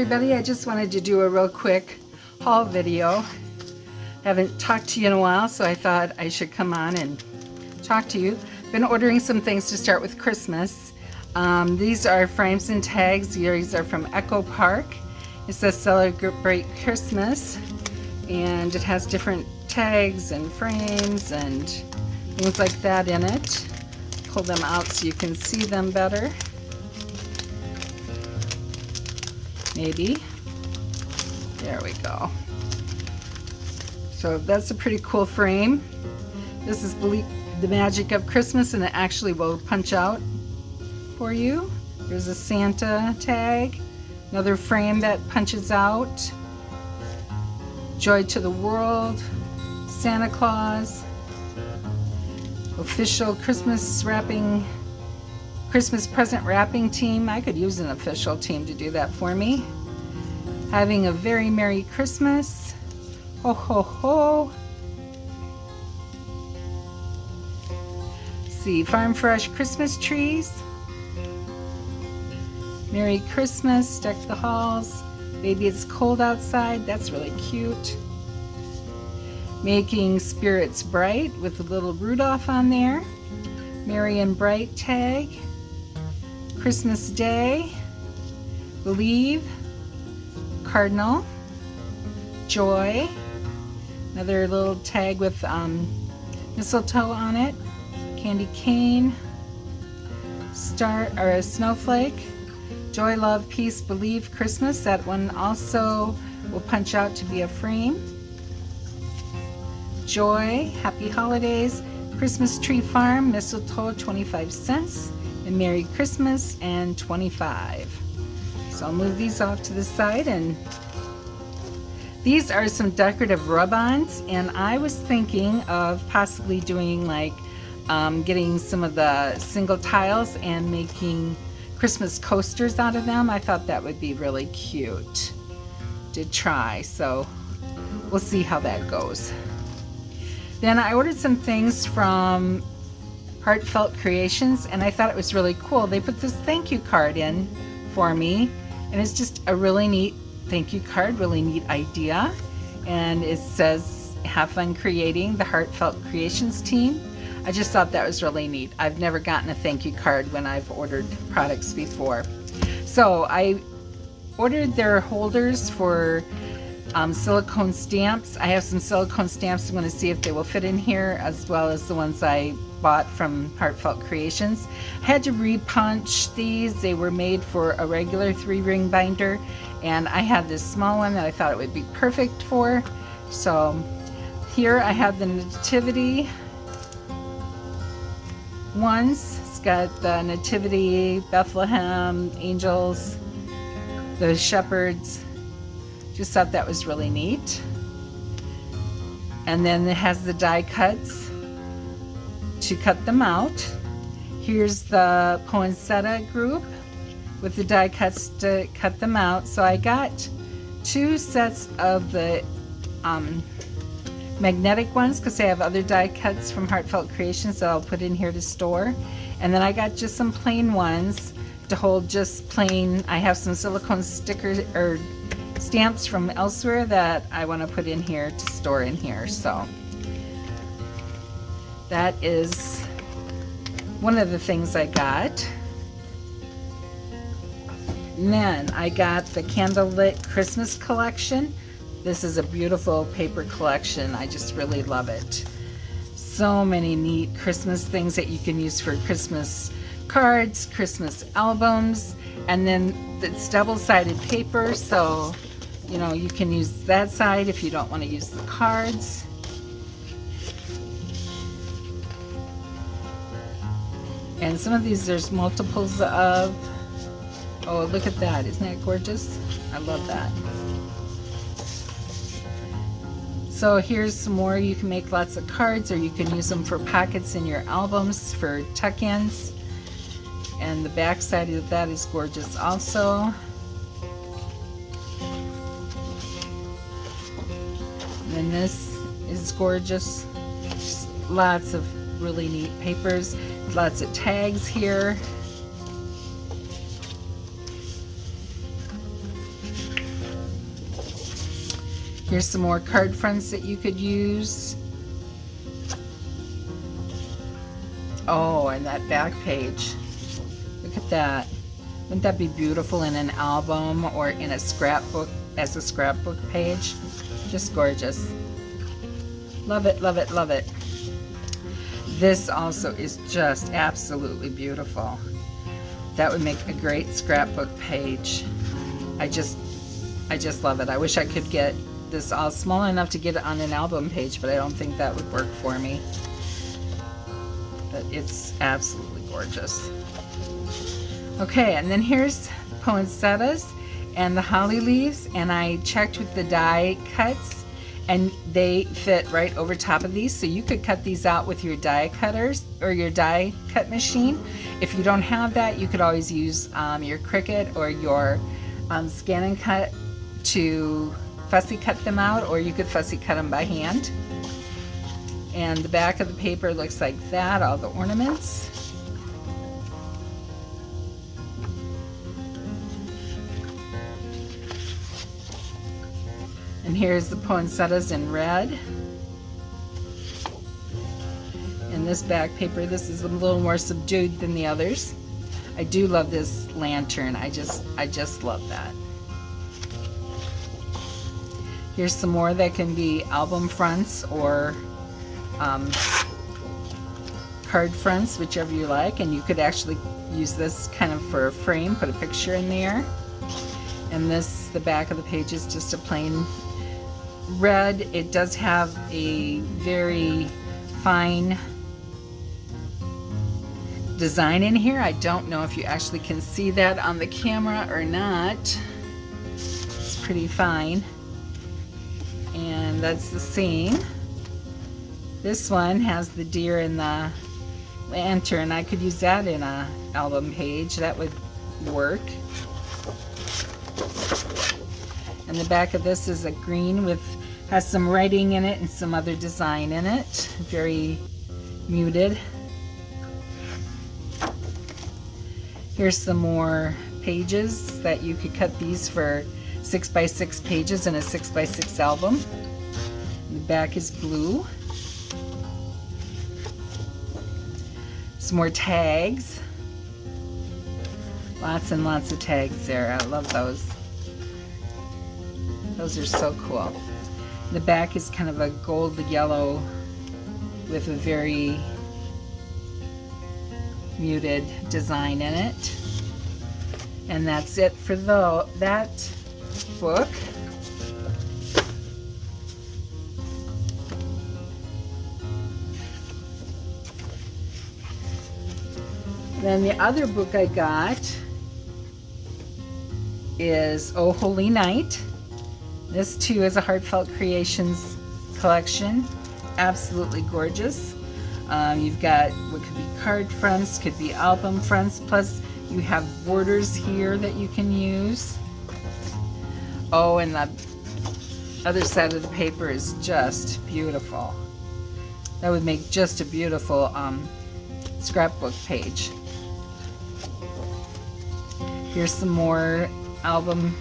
everybody, I just wanted to do a real quick haul video. Haven't talked to you in a while, so I thought I should come on and talk to you. Been ordering some things to start with Christmas. These are frames and tags. These are from Echo Park. It says Celebrate Christmas, and it has different tags and frames and things like that in it. Pull them out so you can see them better. Maybe. There we go. So that's a pretty cool frame. This is the magic of Christmas, and it actually will punch out for you. There's a Santa tag, another frame that punches out. Joy to the World, Santa Claus, official Christmas wrapping, Christmas present wrapping team. I could use an official team to do that for me. Having a very Merry Christmas. Ho ho ho. See, Farm Fresh Christmas trees. Merry Christmas, deck the halls. Baby, it's cold outside. That's really cute. Making spirits bright with a little Rudolph on there. Merry and bright tag. Christmas Day. Believe. Cardinal. Joy. Another little tag with mistletoe on it. Candy cane. Star or a snowflake. Joy, love, peace, believe, Christmas. That one also will punch out to be a frame. Joy, happy holidays. Christmas Tree Farm, mistletoe, 25 cents. And Merry Christmas, and 25. So I'll move these off to the side, and these are some decorative rub-ons, and I was thinking of possibly doing like getting some of the single tiles and making Christmas coasters out of them. I thought that would be really cute to try, so we'll see how that goes. Then I ordered some things from Heartfelt Creations, and I thought it was really cool. They put this thank you card in for me, and it's just a really neat thank you card, really neat idea. And it says, have fun creating, the Heartfelt Creations team. I just thought that was really neat. I've never gotten a thank you card when I've ordered products before. So I ordered their holders for silicone stamps. I have some silicone stamps. I'm going to see if they will fit in here, as well as the ones I bought from Heartfelt Creations. I had to repunch these. They were made for a regular 3-ring binder, and I had this small one that I thought it would be perfect for. So here I have the nativity ones. It's got the nativity, Bethlehem, angels, the shepherds. Just thought that was really neat. And then it has the die cuts to cut them out. Here's the poinsettia group with the die cuts to cut them out. So I got 2 sets of the magnetic ones, because I have other die cuts from Heartfelt Creations that I'll put in here to store. And then I got just some plain ones to hold just plain. I have some silicone stickers or stamps from elsewhere that I want to put in here to store in here. So that is one of the things I got. And then I got the Candlelit Christmas collection. This is a beautiful paper collection. I just really love it. So many neat Christmas things that you can use for Christmas cards, Christmas albums, and then it's double-sided paper, so you know, you can use that side if you don't want to use the cards. And some of these there's multiples of. Oh, look at that. Isn't that gorgeous? I love that. So here's some more. You can make lots of cards, or you can use them for pockets in your albums for tuck-ins. And the back side of that is gorgeous also. And this is gorgeous. Just lots of really neat papers. Lots of tags here. Here's some more card fronts that you could use. Oh, and that back page. Look at that. Wouldn't that be beautiful in an album or in a scrapbook, as a scrapbook page? Just gorgeous. Love it, love it, love it. This also is just absolutely beautiful. That would make a great scrapbook page. I just love it. I wish I could get this all small enough to get it on an album page, but I don't think that would work for me. But it's absolutely gorgeous. Okay, and then here's poinsettias and the holly leaves, and I checked with the die cuts and they fit right over top of these, so you could cut these out with your die cutters or your die cut machine. If you don't have that, you could always use your Cricut or your Scan and Cut to fussy cut them out, or you could fussy cut them by hand. And the back of the paper looks like that, all the ornaments. And here's the poinsettias in red. And this back paper, this is a little more subdued than the others. I do love this lantern. I just love that. Here's some more that can be album fronts or card fronts, whichever you like, and you could actually use this kind of for a frame, put a picture in there. And this, the back of the page is just a plain red. It does have a very fine design in here. I don't know if you actually can see that on the camera or not. It's pretty fine. And that's the same. This one has the deer in the lantern. I could use that in a album page. That would work. And the back of this is a green with, has some writing in it and some other design in it. Very muted. Here's some more pages that you could cut these for 6x6 pages in a 6x6 album. And the back is blue. Some more tags. Lots and lots of tags there. I love those. Those are so cool. The back is kind of a gold yellow with a very muted design in it. And that's it for that book. Then the other book I got is Oh Holy Night. This too is a Heartfelt Creations collection. Absolutely gorgeous. You've got what could be card fronts, could be album fronts, plus you have borders here that you can use. Oh, and the other side of the paper is just beautiful. That would make just a beautiful scrapbook page. Here's some more album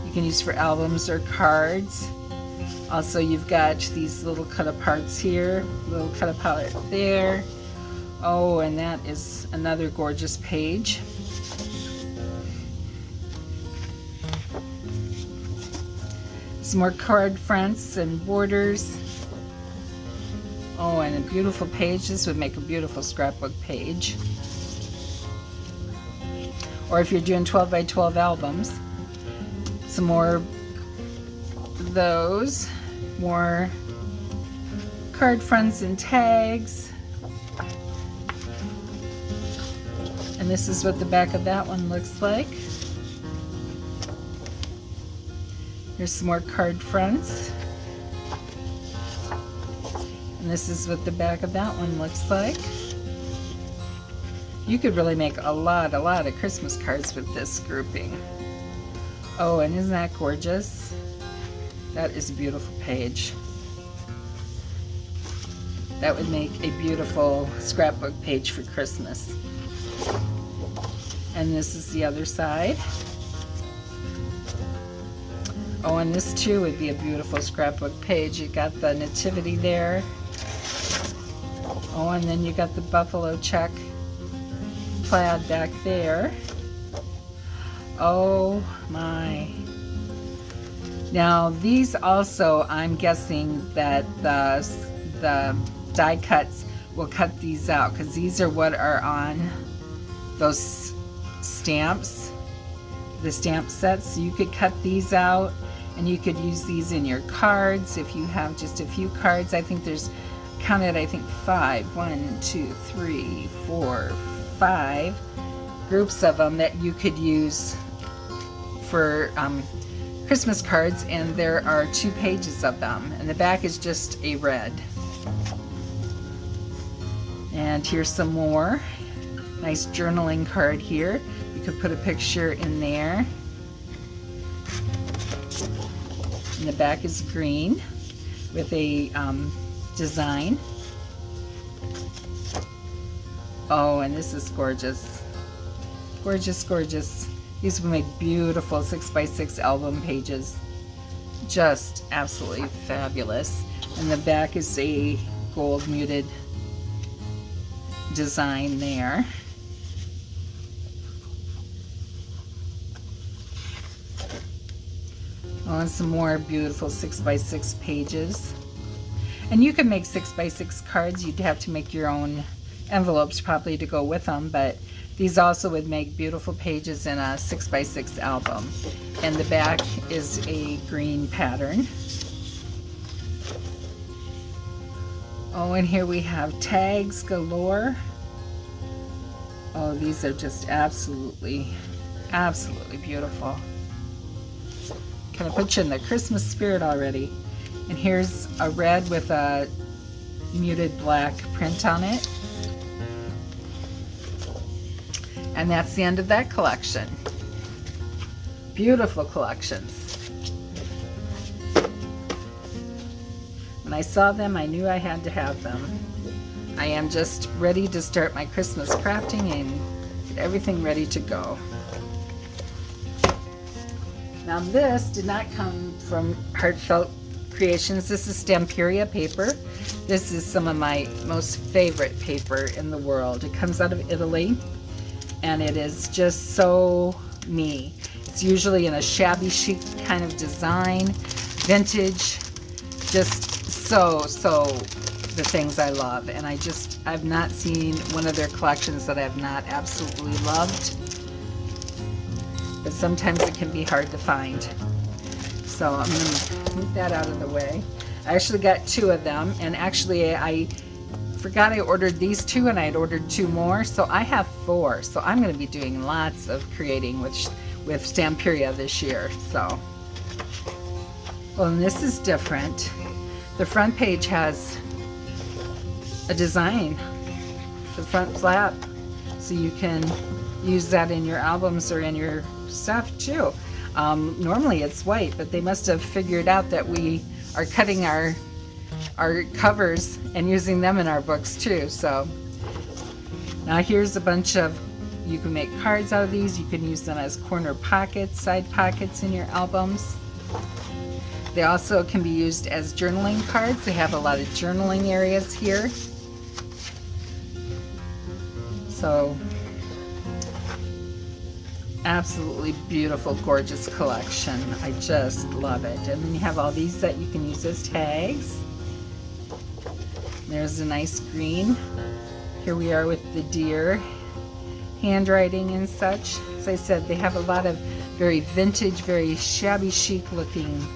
you can use for albums or cards. Also, you've got these little cut aparts here, little cut apart there. Oh, and that is another gorgeous page. Some more card fronts and borders. Oh, and a beautiful page. This would make a beautiful scrapbook page. Or if you're doing 12 by 12 albums. Some more of those. More card fronts and tags. And this is what the back of that one looks like. Here's some more card fronts. And this is what the back of that one looks like. You could really make a lot of Christmas cards with this grouping. Oh, and isn't that gorgeous? That is a beautiful page. That would make a beautiful scrapbook page for Christmas. And this is the other side. Oh, and this too would be a beautiful scrapbook page. You got the nativity there. Oh, and then you got the buffalo check plaid back there. Oh my. Now these also, I'm guessing that the die cuts will cut these out, because these are what are on those stamps, the stamp sets. So you could cut these out and you could use these in your cards if you have just a few cards. I think there's counted, I think 5, 1, 2, 3, 4, 5 groups of them that you could use for Christmas cards, and there are 2 pages of them, and the back is just a red. And here's some more. Nice journaling card here. You could put a picture in there. And the back is green with a design. Oh, and this is gorgeous. Gorgeous, gorgeous. These will make beautiful 6x6 album pages. Just absolutely fabulous. And the back is a gold muted design there. Oh, and some more beautiful 6x6 pages. And you can make 6x6 cards. You'd have to make your own envelopes probably to go with them, but these also would make beautiful pages in a 6x6 album. And the back is a green pattern. Oh, and here we have tags galore. Oh, these are just absolutely, absolutely beautiful. Kind of put you in the Christmas spirit already. And here's a red with a muted black print on it. And that's the end of that collection. Beautiful collections. When I saw them, I knew I had to have them. I am just ready to start my Christmas crafting and get everything ready to go. Now this did not come from Heartfelt Creations. This is Stamperia paper. This is some of my most favorite paper in the world. It comes out of Italy, and it is just so me. It's usually in a shabby chic kind of design, vintage, just so the things I love. And I've not seen one of their collections that I've not absolutely loved. But sometimes it can be hard to find. So I'm going to move that out of the way. I actually got 2 of them, and actually I forgot I ordered these 2, and I had ordered 2 more, so I have 4. So I'm going to be doing lots of creating with Stamperia this year. So, well, and this is different. The front page has a design, the front flap, so you can use that in your albums or in your stuff too. Normally it's white, but they must have figured out that we are cutting our covers and using them in our books too. So now here's a bunch of, you can make cards out of these. You can use them as corner pockets, side pockets in your albums. They also can be used as journaling cards. They have a lot of journaling areas here. So absolutely beautiful, gorgeous collection. I just love it. And then you have all these that you can use as tags. There's a nice green. Here we are with the deer handwriting and such. As I said, they have a lot of very vintage, very shabby chic looking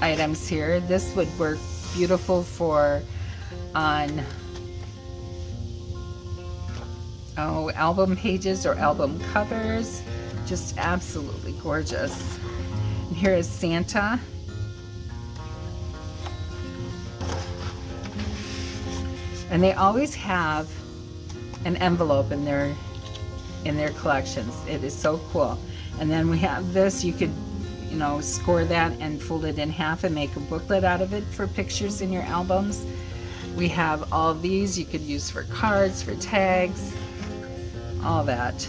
items here. This would work beautiful for on album pages or album covers. Just absolutely gorgeous. And here is Santa. And they always have an envelope in their collections. It is so cool. And then we have this. You could, score that and fold it in half and make a booklet out of it for pictures in your albums. We have all these you could use for cards, for tags, all that.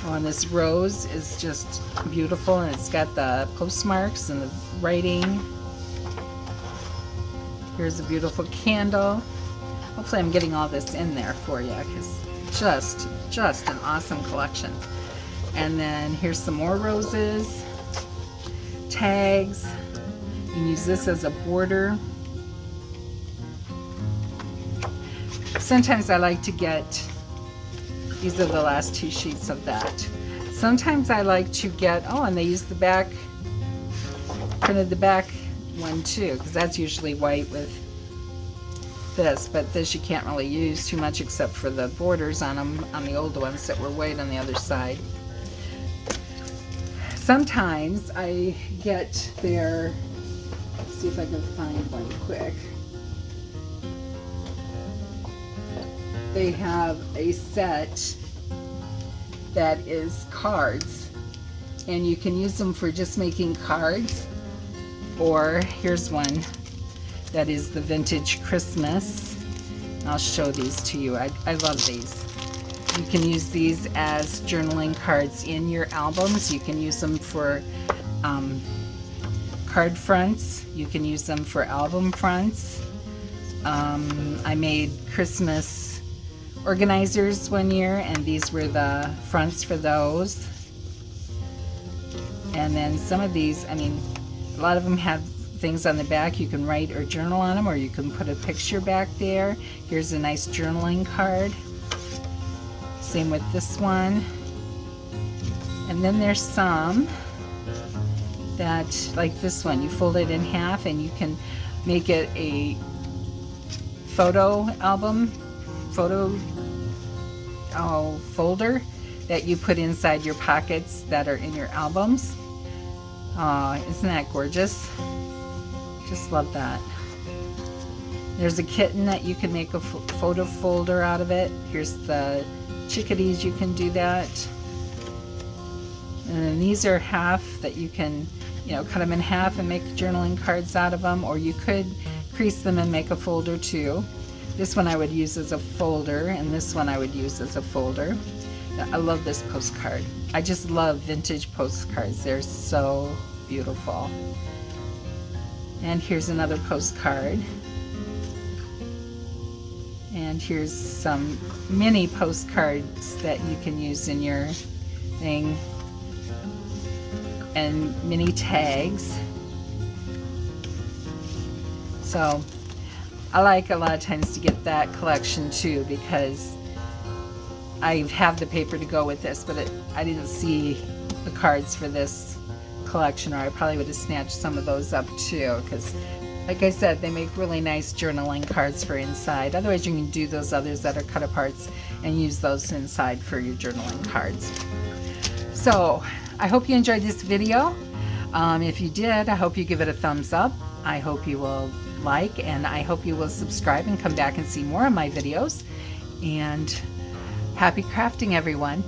Oh, and this rose is just beautiful, and it's got the postmarks and the writing. Here's a beautiful candle. Hopefully I'm getting all this in there for you, because just an awesome collection. And then here's some more roses, tags. You can use this as a border. Sometimes I like to get, these are the last 2 sheets of that. Sometimes I like to get, oh, and they use the back, printed the back one too, because that's usually white with this, but this you can't really use too much except for the borders on them, on the old ones that were white on the other side. Sometimes I get their, let's see if I can find one quick. They have a set that is cards, and you can use them for just making cards, or here's one that is the vintage Christmas. I'll show these to you. I love these. You can use these as journaling cards in your albums. You can use them for card fronts. You can use them for album fronts. I made Christmas organizers one year, and these were the fronts for those. And then some of these, I mean, a lot of them have things on the back. You can write or journal on them, or you can put a picture back there. Here's a nice journaling card. Same with this one. And then there's some that, like this one, you fold it in half and you can make it a photo album, folder that you put inside your pockets that are in your albums. Isn't that gorgeous? Just love that. There's a kitten that you can make a photo folder out of it. Here's the chickadees, you can do that. And then these are half that you can, you know, cut them in half and make journaling cards out of them, or you could crease them and make a folder too. This one I would use as a folder, and this one I would use as a folder. I love this postcard. I just love vintage postcards. They're so beautiful. And here's another postcard. And here's some mini postcards that you can use in your thing, and mini tags. So I like a lot of times to get that collection too, because I have the paper to go with this, but I didn't see the cards for this collection, or I probably would have snatched some of those up too, because like I said, they make really nice journaling cards for inside. Otherwise you can do those others that are cut aparts and use those inside for your journaling cards. So I hope you enjoyed this video. If you did, I hope you give it a thumbs up. I hope you will like, and I hope you will subscribe and come back and see more of my videos. And happy crafting, everyone.